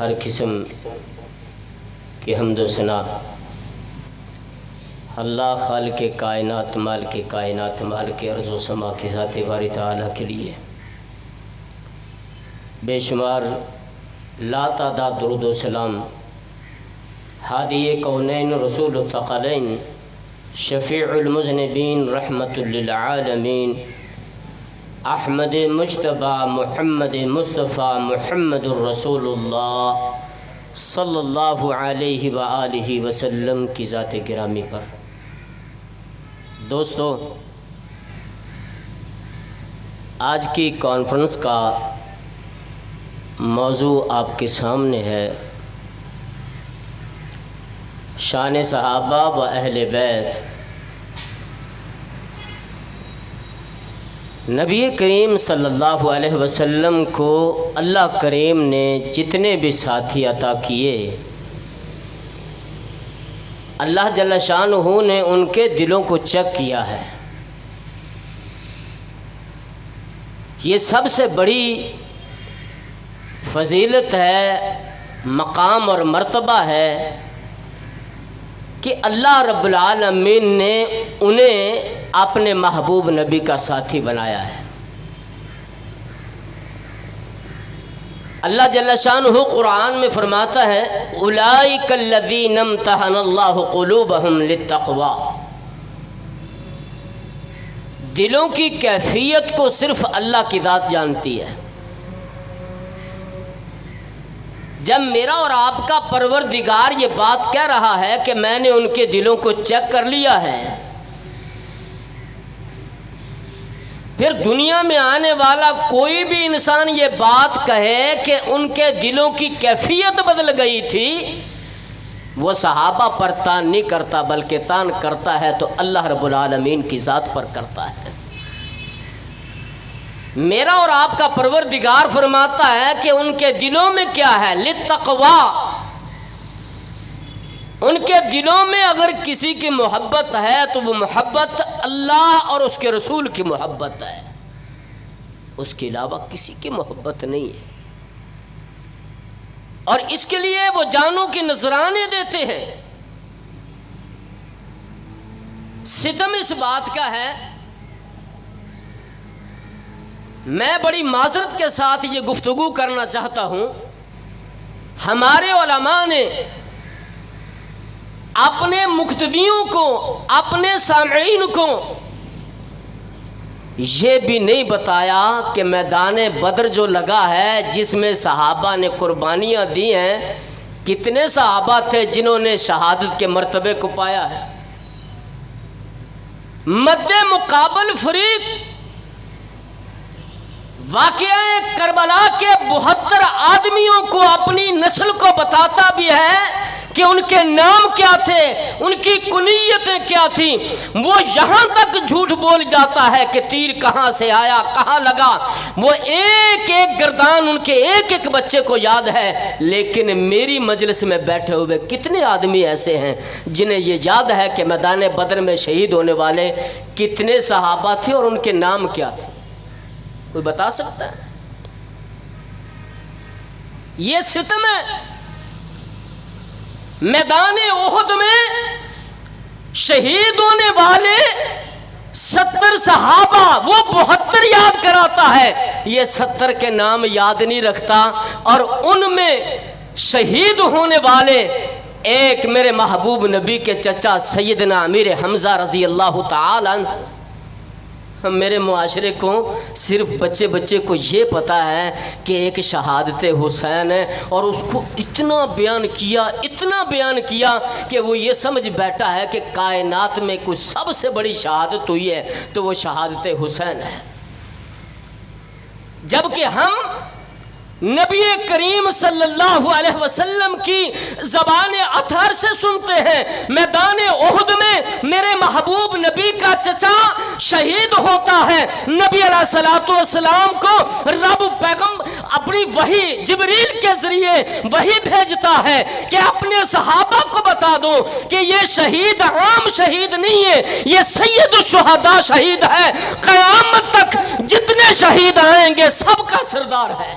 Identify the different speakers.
Speaker 1: ہر قسم کی حمد و ثنا اللہ خالق کائنات مالک کائنات مالک ارض و سما کی ذات باری تعالیٰ کے لیے بے شمار لا تعداد درود و سلام ہادی کونین رسول الثقلین شفیع المذنبین رحمت للعالمین احمد مجتبی محمد مصطفیٰ محمد الرسول اللہ صلی اللہ علیہ وآلہ وسلم کی ذات گرامی پر دوستو، آج کی کانفرنس کا موضوع آپ کے سامنے ہے شان صحابہ و اہل بیت۔ نبی کریم صلی اللہ علیہ وسلم کو اللہ کریم نے جتنے بھی ساتھی عطا کیے، اللہ جل شانہ نے ان کے دلوں کو چیک کیا ہے۔ یہ سب سے بڑی فضیلت ہے، مقام اور مرتبہ ہے کہ اللہ رب العالمین نے انہیں اپنے محبوب نبی کا ساتھی بنایا ہے۔ اللہ جل شانہ قرآن میں فرماتا ہے اولئک الذین امتحن اللہ قلوبہم للتقوی۔ دلوں کی کیفیت کو صرف اللہ کی ذات جانتی ہے۔ جب میرا اور آپ کا پروردگار یہ بات کہہ رہا ہے کہ میں نے ان کے دلوں کو چیک کر لیا ہے، پھر دنیا میں آنے والا کوئی بھی انسان یہ بات کہے کہ ان کے دلوں کی کیفیت بدل گئی تھی، وہ صحابہ پر تان نہیں کرتا بلکہ تان کرتا ہے تو اللہ رب العالمین کی ذات پر کرتا ہے۔ میرا اور آپ کا پروردگار فرماتا ہے کہ ان کے دلوں میں کیا ہے؟ للتقوی۔ ان کے دلوں میں اگر کسی کی محبت ہے تو وہ محبت اللہ اور اس کے رسول کی محبت ہے، اس کے علاوہ کسی کی محبت نہیں ہے، اور اس کے لیے وہ جانوں کے نذرانے دیتے ہیں۔ ستم اس بات کا ہے، میں بڑی معذرت کے ساتھ یہ گفتگو کرنا چاہتا ہوں، ہمارے علماء نے اپنے مقتدیوں کو، اپنے سامعین کو یہ بھی نہیں بتایا کہ میدان بدر جو لگا ہے جس میں صحابہ نے قربانیاں دی ہیں، کتنے صحابہ تھے جنہوں نے شہادت کے مرتبے کو پایا ہے۔ مد مقابل فریق واقعہ کربلا کے 72 آدمیوں کو، اپنی نسل کو بتاتا بھی ہے کہ ان کے نام کیا تھے، ان کی کنیتیں کیا تھیں۔ وہ یہاں تک جھوٹ بول جاتا ہے کہ تیر کہاں سے آیا، کہاں لگا، وہ ایک ایک گردان ان کے ایک ایک بچے کو یاد ہے۔ لیکن میری مجلس میں بیٹھے ہوئے کتنے آدمی ایسے ہیں جنہیں یہ یاد ہے کہ میدان بدر میں شہید ہونے والے کتنے صحابہ تھے اور ان کے نام کیا تھے؟ کوئی بتا سکتا ہے؟ یہ ستم ہے۔ میدان احد میں شہید ہونے والے 70 صحابہ، وہ 72 یاد کراتا ہے، یہ 70 کے نام یاد نہیں رکھتا، اور ان میں شہید ہونے والے ایک میرے محبوب نبی کے چچا سیدنا امیر حمزہ رضی اللہ تعالی عنہ۔ میرے معاشرے کو صرف بچے کو یہ پتا ہے کہ ایک شہادت حسین ہے، اور اس کو اتنا بیان کیا کہ وہ یہ سمجھ بیٹھا ہے کہ کائنات میں کوئی سب سے بڑی شہادت ہوئی ہے تو وہ شہادت حسین ہے۔ جبکہ ہم نبی کریم صلی اللہ علیہ وسلم کی زبان اطہر سے سنتے ہیں میدان احد میں میرے محبوب نبی کا چچا شہید ہوتا ہے۔ نبی علیہ الصلوۃ والسلام کو رب پیغمبر اپنی وحی جبریل کے ذریعے وحی بھیجتا ہے کہ اپنے صحابہ کو بتا دو کہ یہ شہید عام شہید نہیں ہے، یہ سید الشہداء شہید ہے، قیامت تک جتنے شہید آئیں گے سب کا سردار ہے۔